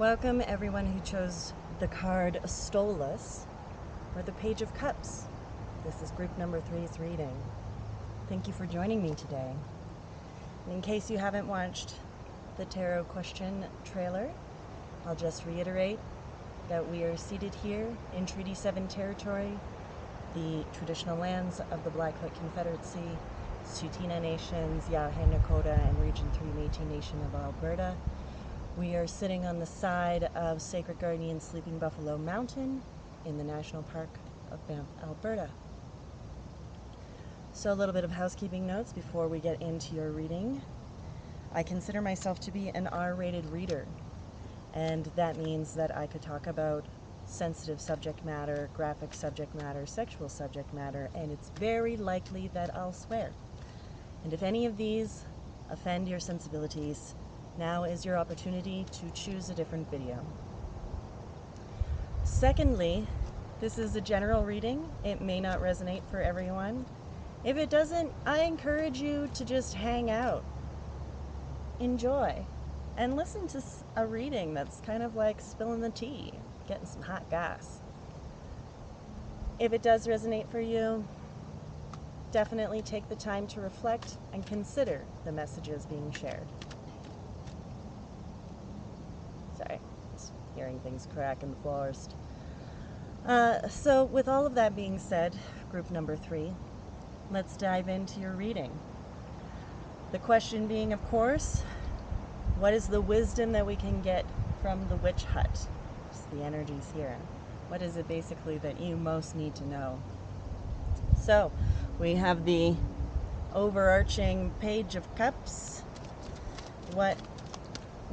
Welcome everyone who chose the card Stolus or the Page of Cups. This is group number 3's reading. Thank you for joining me today. And in case you haven't watched the tarot question trailer, I'll just reiterate that we are seated here in Treaty 7 territory, the traditional lands of the Blackfoot Confederacy, Tsuut'ina Nations, Yahe Nakota, and Region 3 Métis Nation of Alberta. We are sitting on the side of Sacred Guardian Sleeping Buffalo Mountain in the National Park of Banff, Alberta. So a little bit of housekeeping notes before we get into your reading. I consider myself to be an R-rated reader, and that means that I could talk about sensitive subject matter, graphic subject matter, sexual subject matter, and it's very likely that I'll swear. And if any of these offend your sensibilities, now is your opportunity to choose a different video. Secondly, this is a general reading. It may not resonate for everyone. If it doesn't, I encourage you to just hang out, enjoy, and listen to a reading that's kind of like spilling the tea, getting some hot gas. If it does resonate for you, definitely take the time to reflect and consider the messages being shared. Sorry, just hearing things crack in the forest. So with all of that being said, group number 3, let's dive into your reading. The question being, of course, what is the wisdom that we can get from the witch hut? Just the energies here. What is it basically that you most need to know? So we have the overarching Page of Cups.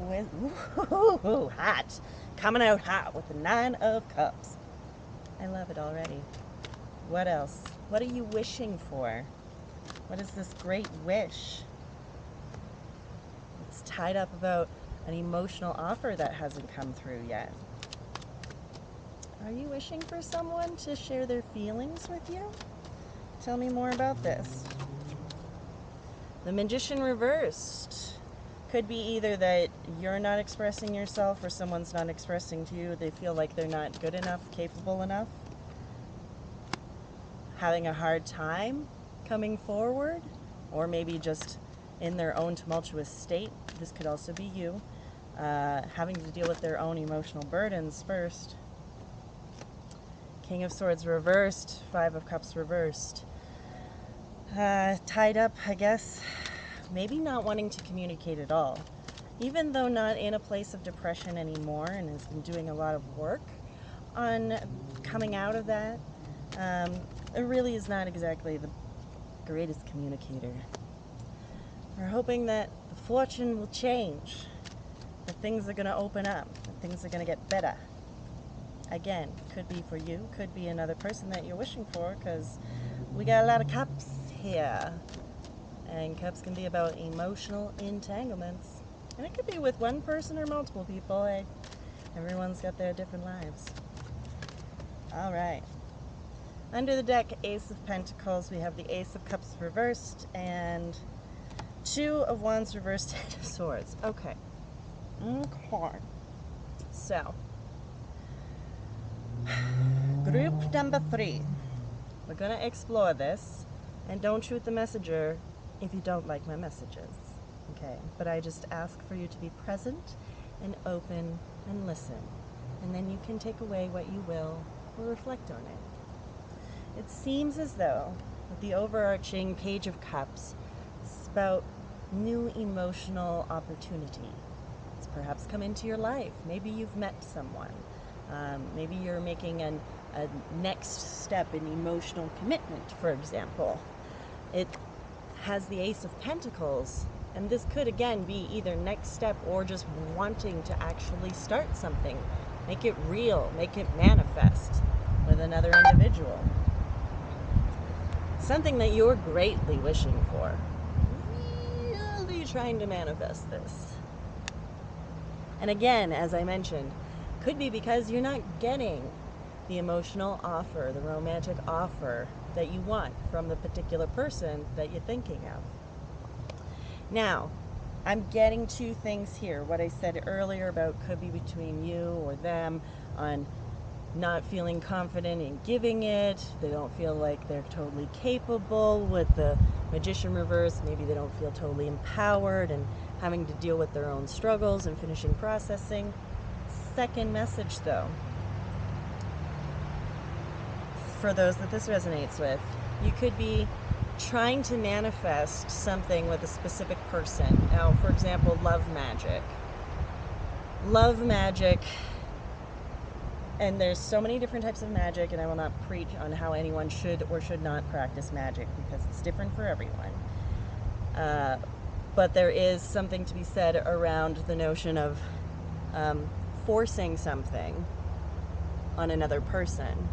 Ooh, hot. Coming out hot with the 9 of Cups. I love it already. What else? What are you wishing for? What is this great wish? It's tied up about an emotional offer that hasn't come through yet. Are you wishing for someone to share their feelings with you? Tell me more about this. The Magician reversed. Could be either that you're not expressing yourself or someone's not expressing to you. They feel like they're not good enough, capable enough, having a hard time coming forward, or maybe just in their own tumultuous state. This could also be you, having to deal with their own emotional burdens first. King of Swords reversed, 5 of Cups reversed. Tied up, I guess. Maybe not wanting to communicate at all. Even though not in a place of depression anymore and has been doing a lot of work on coming out of that, it really is not exactly the greatest communicator. We're hoping that the fortune will change, that things are going to open up, that things are going to get better. Again, could be for you, could be another person that you're wishing for, because we got a lot of cups here. And cups can be about emotional entanglements. And it could be with one person or multiple people. Everyone's got their different lives. All right. Under the deck, Ace of Pentacles, we have the Ace of Cups reversed and 2 of Wands reversed, 10 of Swords. Okay. Okay. So, group number 3. We're going to explore this. And don't shoot the messenger if you don't like my messages, okay? But I just ask for you to be present and open and listen. And then you can take away what you will or reflect on it. It seems as though with the overarching Page of Cups, it's about new emotional opportunity. It's perhaps come into your life. Maybe you've met someone. Maybe you're making a next step in emotional commitment, for example. It has the Ace of Pentacles, and this could again be either next step or just wanting to actually start something, make it real, make it manifest with another individual. Something that you're greatly wishing for, really trying to manifest this. And again, as I mentioned, could be because you're not getting the emotional offer, the romantic offer that you want from the particular person that you're thinking of. Now, I'm getting two things here. What I said earlier about could be between you or them on not feeling confident in giving it. They don't feel like they're totally capable. With the Magician reverse, maybe they don't feel totally empowered and having to deal with their own struggles and finishing processing. Second message though, for those that this resonates with, you could be trying to manifest something with a specific person. Now, for example, love magic. Love magic, and there's so many different types of magic, and I will not preach on how anyone should or should not practice magic because it's different for everyone. But there is something to be said around the notion of forcing something on another person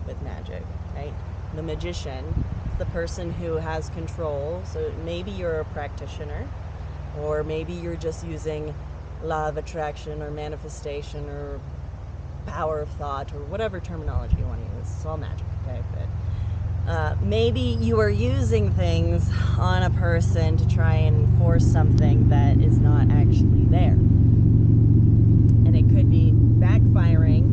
with magic, right? The magician, the person who has control. So maybe you're a practitioner, or maybe you're just using law of attraction or manifestation or power of thought or whatever terminology you want to use. It's all magic, okay? But maybe you are using things on a person to try and force something that is not actually there. And it could be backfiring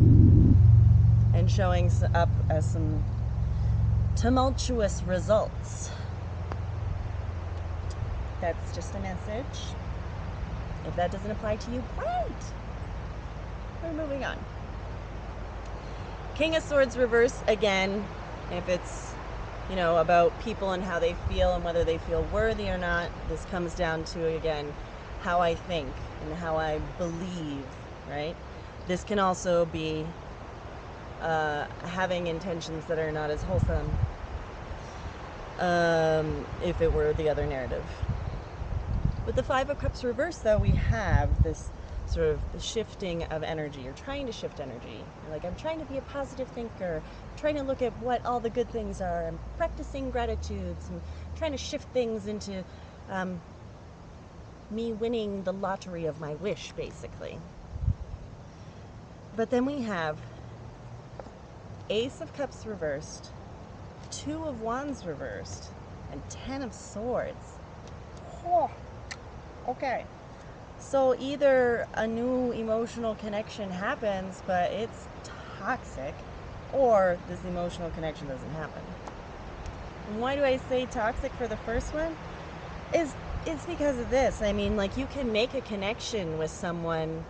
and showing up as some tumultuous results. That's just a message. If that doesn't apply to you, great! We're moving on. King of Swords reverse, again, if it's, you know, about people and how they feel and whether they feel worthy or not, this comes down to, again, how I think and how I believe, right? This can also be having intentions that are not as wholesome if it were the other narrative. With the Five of Cups reverse, though, we have this sort of shifting of energy. You're trying to shift energy. You're like, I'm trying to be a positive thinker. I'm trying to look at what all the good things are. I'm practicing gratitudes. I'm trying to shift things into me winning the lottery of my wish, basically. But then we have Ace of Cups reversed, Two of Wands reversed, and Ten of Swords. Oh, okay. So either a new emotional connection happens, but it's toxic, or this emotional connection doesn't happen. And why do I say toxic for the first one? It's because of this. I mean, like, you can make a connection with someone.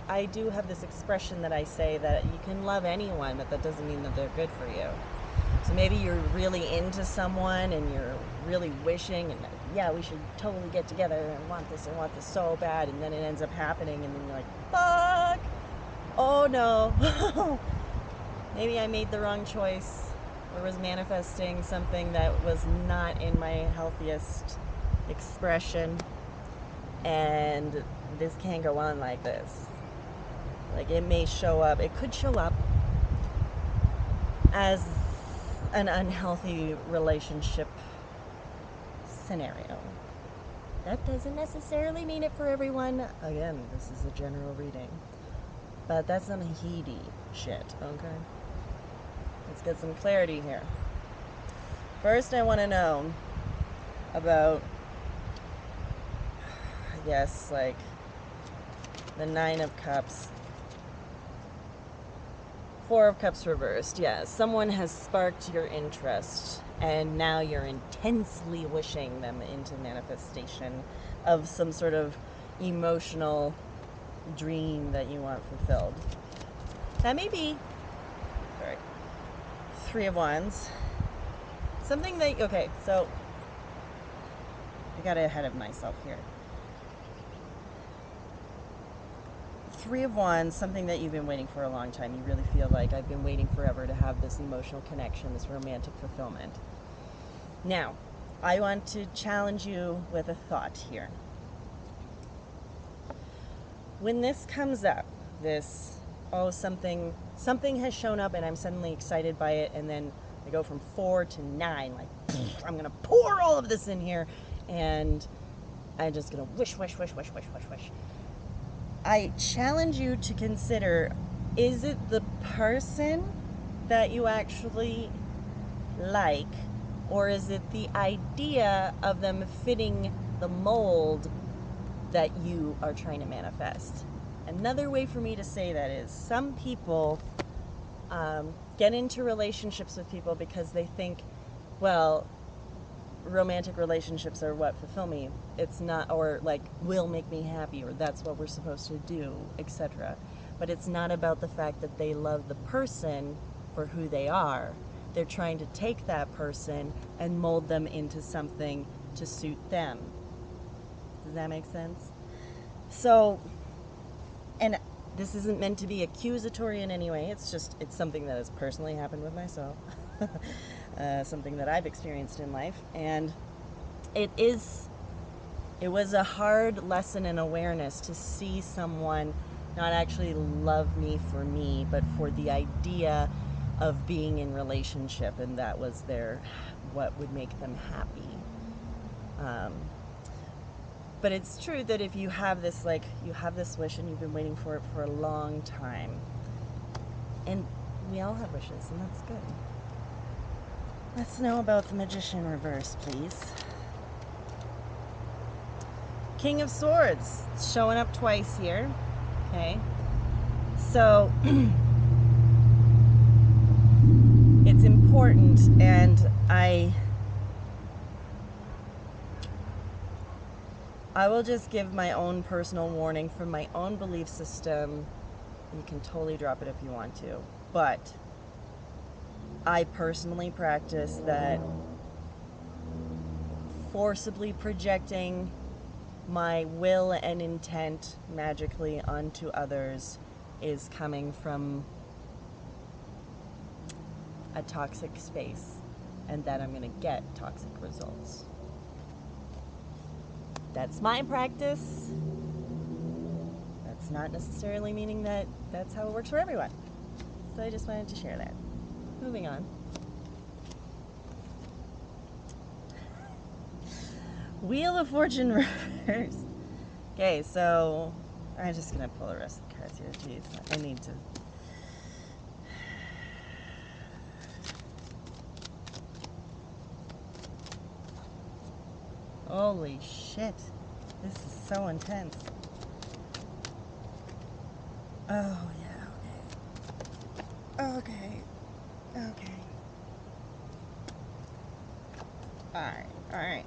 I do have this expression that I say that you can love anyone, but that doesn't mean that they're good for you. So maybe you're really into someone and you're really wishing and yeah, we should totally get together and I want this so bad, and then it ends up happening and then you're like, fuck, oh no. Maybe I made the wrong choice or was manifesting something that was not in my healthiest expression, and this can't go on like this. Like, it may show up, it could show up as an unhealthy relationship scenario. That doesn't necessarily mean it for everyone. Again, this is a general reading. But that's some heady shit, okay? Let's get some clarity here. First, I want to know about, I guess, like, the Nine of Cups. Four of Cups reversed. Yeah, someone has sparked your interest and now you're intensely wishing them into manifestation of some sort of emotional dream that you want fulfilled. That may be, sorry, Three of Wands. Something that, okay, so I got ahead of myself here. Three of Wands, something that you've been waiting for a long time. You really feel like, I've been waiting forever to have this emotional connection, this romantic fulfillment. Now, I want to challenge you with a thought here. When this comes up, this, oh, something has shown up and I'm suddenly excited by it, and then I go from 4 to 9, like, I'm going to pour all of this in here, and I'm just going to wish. I challenge you to consider, is it the person that you actually like, or is it the idea of them fitting the mold that you are trying to manifest. Another way for me to say that is some people get into relationships with people because they think, well, romantic relationships are what fulfill me. It's not, or like will make me happy, or that's what we're supposed to do, etc. But it's not about the fact that they love the person for who they are. They're trying to take that person and mold them into something to suit them. Does that make sense? So, and this isn't meant to be accusatory in any way. It's something that has personally happened with myself. Something that I've experienced in life. And it was a hard lesson in awareness to see someone not actually love me for me, but for the idea of being in relationship, and that was what would make them happy. But it's true that if you have this wish and you've been waiting for it for a long time, and we all have wishes, and that's good. Let's know about the Magician reverse, please. King of Swords, it's showing up twice here. Okay, so it's important, and I will just give my own personal warning from my own belief system. You can totally drop it if you want to, but I personally practice that forcibly projecting my will and intent magically onto others is coming from a toxic space, and that I'm going to get toxic results. That's my practice. That's not necessarily meaning that that's how it works for everyone. So I just wanted to share that. Moving on. Wheel of Fortune reverse. Okay, so I'm just going to pull the rest of the cards here. Jeez, I need to. Holy shit. This is so intense. Oh, yeah, okay. Okay. Alright.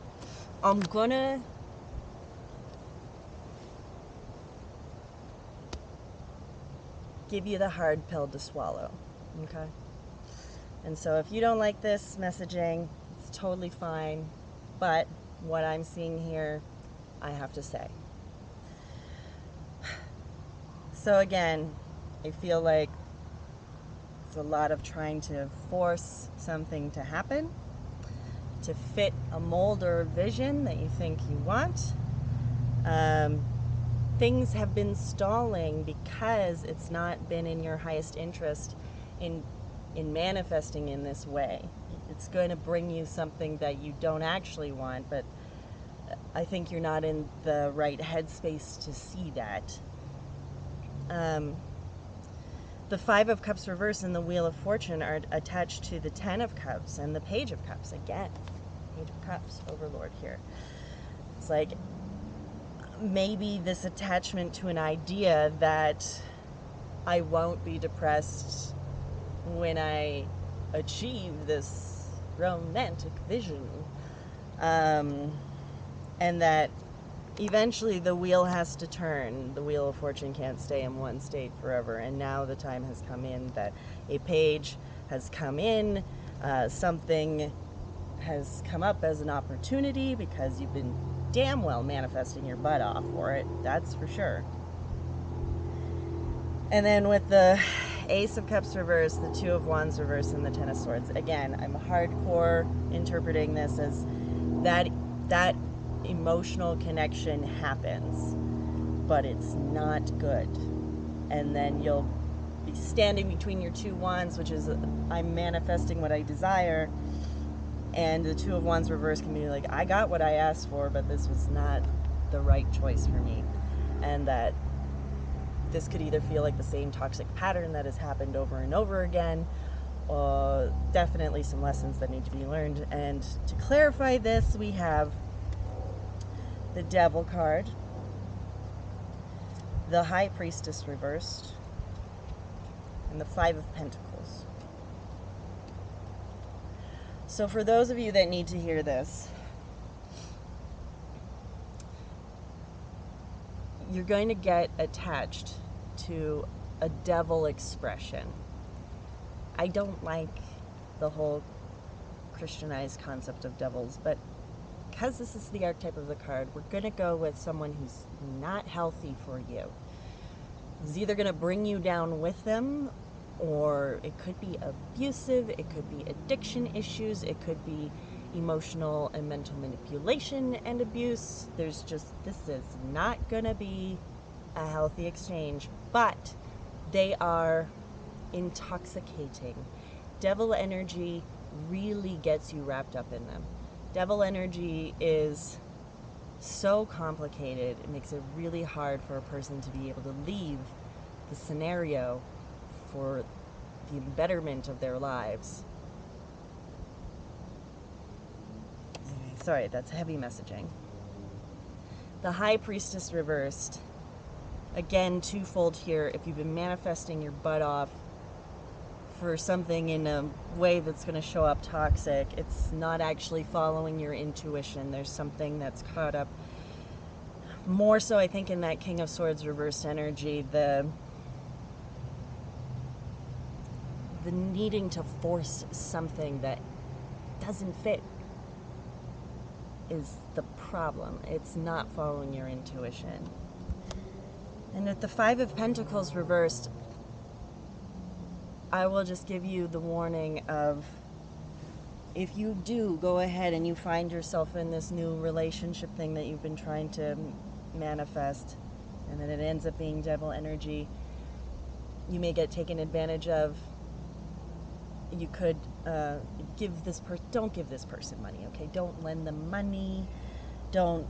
I'm gonna give you the hard pill to swallow, okay? And so if you don't like this messaging, it's totally fine, but what I'm seeing here, I have to say. So again, I feel like it's a lot of trying to force something to happen, to fit a mold or a vision that you think you want. Things have been stalling because it's not been in your highest interest in manifesting in this way. It's going to bring you something that you don't actually want, but I think you're not in the right headspace to see that. The Five of Cups reverse and the Wheel of Fortune are attached to the Ten of Cups and the Page of Cups. Again, Page of Cups, Overlord here. It's like maybe this attachment to an idea that I won't be depressed when I achieve this romantic vision. And that eventually the wheel has to turn. The Wheel of Fortune can't stay in one state forever. And now the time has come in that a page has come in, something has come up as an opportunity because you've been damn well manifesting your butt off for it, that's for sure. And then with the Ace of Cups reverse, the Two of Wands reverse, and the Ten of Swords, again, I'm hardcore interpreting this as that emotional connection happens, but it's not good. And then you'll be standing between your two wands, which is I'm manifesting what I desire, and the Two of Wands reverse can be like, I got what I asked for, but this was not the right choice for me. And that this could either feel like the same toxic pattern that has happened over and over again, or definitely some lessons that need to be learned. And to clarify this, we have the Devil card, the High Priestess reversed, and the Five of Pentacles. So for those of you that need to hear this, you're going to get attached to a devil expression. I don't like the whole Christianized concept of devils, but because this is the archetype of the card, we're going to go with someone who's not healthy for you. Who's either going to bring you down with them, or it could be abusive, it could be addiction issues, it could be emotional and mental manipulation and abuse. There's just, this is not going to be a healthy exchange, but they are intoxicating. Devil energy really gets you wrapped up in them. Devil energy is so complicated, it makes it really hard for a person to be able to leave the scenario for the betterment of their lives. Sorry, that's heavy messaging. The High Priestess reversed. Again, twofold here. If you've been manifesting your butt off for something in a way that's going to show up toxic, it's not actually following your intuition. There's something that's caught up. More so, I think, in that King of Swords reversed energy, the needing to force something that doesn't fit is the problem. It's not following your intuition. And with the Five of Pentacles reversed, I will just give you the warning of, if you do go ahead and you find yourself in this new relationship thing that you've been trying to manifest, and then it ends up being devil energy, you may get taken advantage of. You could give this person, don't give this person money, okay? Don't lend them money. Don't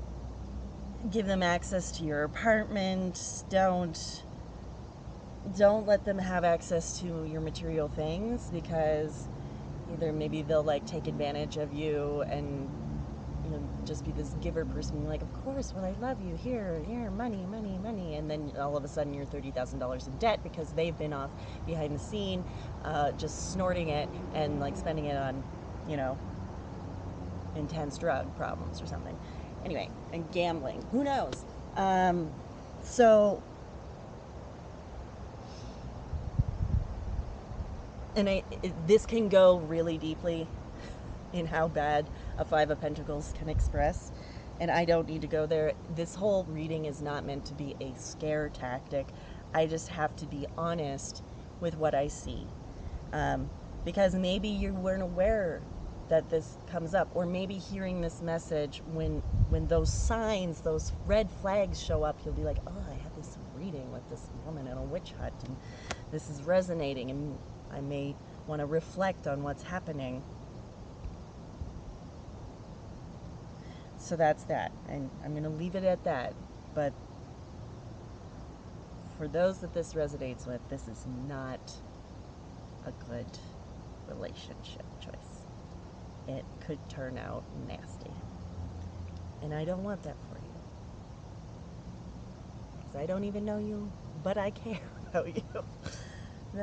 give them access to your apartment. Don't let them have access to your material things, because either maybe they'll like take advantage of you and, you know, just be this giver person. You're like, of course, well, I love you. Here, money. And then all of a sudden you're $30,000 in debt because they've been off behind the scene, just snorting it and like spending it on, you know, intense drug problems or something. Anyway, and gambling. Who knows? This can go really deeply in how bad a Five of Pentacles can express, and I don't need to go there. This whole reading is not meant to be a scare tactic. I just have to be honest with what I see, because maybe you weren't aware that this comes up, or maybe hearing this message, when those signs, those red flags show up, you'll be like, oh, I had this reading with this woman in a witch hut, and this is resonating, and I may want to reflect on what's happening. So that's that, and I'm going to leave it at that. But for those that this resonates with, this is not a good relationship choice. It could turn out nasty, and I don't want that for you, because I don't even know you, but I care about you.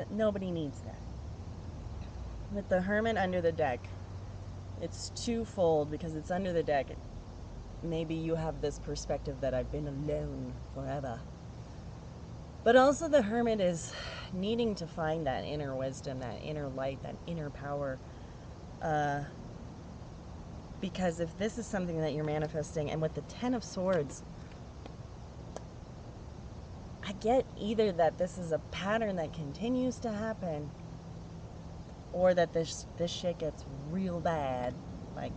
Nobody needs that. With the Hermit under the deck, it's twofold, because it's under the deck. Maybe you have this perspective that I've been alone forever. But also the Hermit is needing to find that inner wisdom, that inner light, that inner power. Because if this is something that you're manifesting, and with the Ten of Swords, I get either that this is a pattern that continues to happen, or that this shit gets real bad, like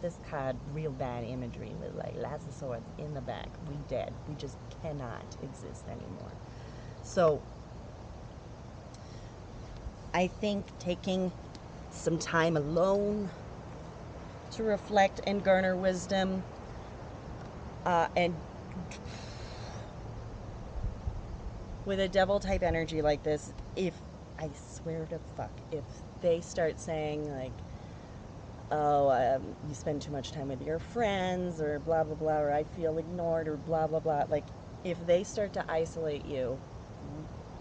this card, real bad imagery with like lots of swords in the back. We dead. We just cannot exist anymore. So I think taking some time alone to reflect and garner wisdom, and with a devil type energy like this, if I swear to fuck, if they start saying like, oh, you spend too much time with your friends, or blah blah blah, or I feel ignored, or blah blah blah, like, if they start to isolate you,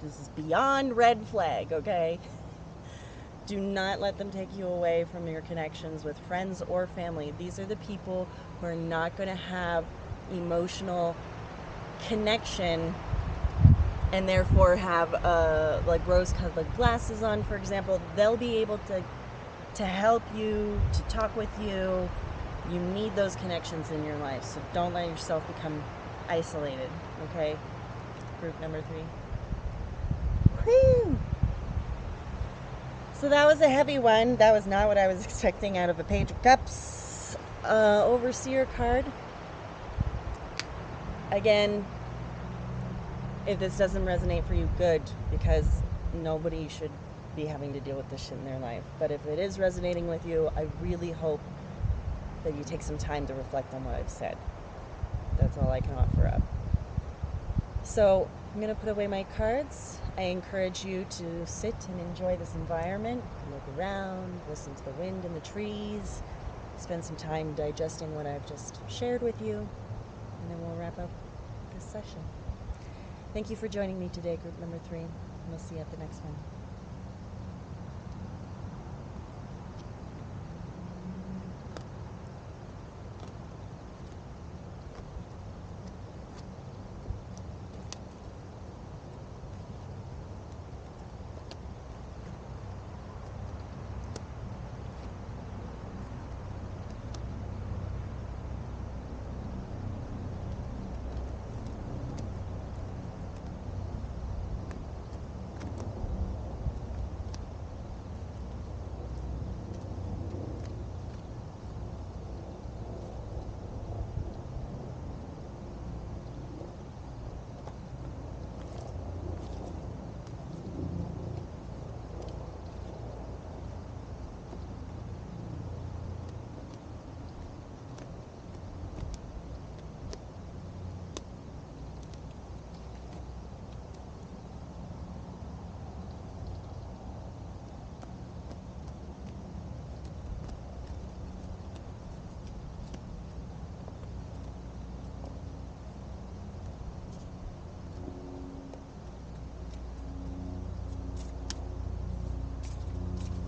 this is beyond red flag, okay? Do not let them take you away from your connections with friends or family. These are the people who are not going to have emotional connection and therefore have like rose-colored glasses on, for example. They'll be able to help you, to talk with you. You need those connections in your life, so don't let yourself become isolated, okay? Group number 3. Whew! So that was a heavy one. That was not what I was expecting out of a Page of Cups Overseer card. Again, if this doesn't resonate for you, good, because nobody should be having to deal with this shit in their life. But if it is resonating with you, I really hope that you take some time to reflect on what I've said. That's all I can offer up. So I'm going to put away my cards. I encourage you to sit and enjoy this environment, look around, listen to the wind in the trees, spend some time digesting what I've just shared with you, and then we'll wrap up this session. Thank you for joining me today, group number 3, and we'll see you at the next one.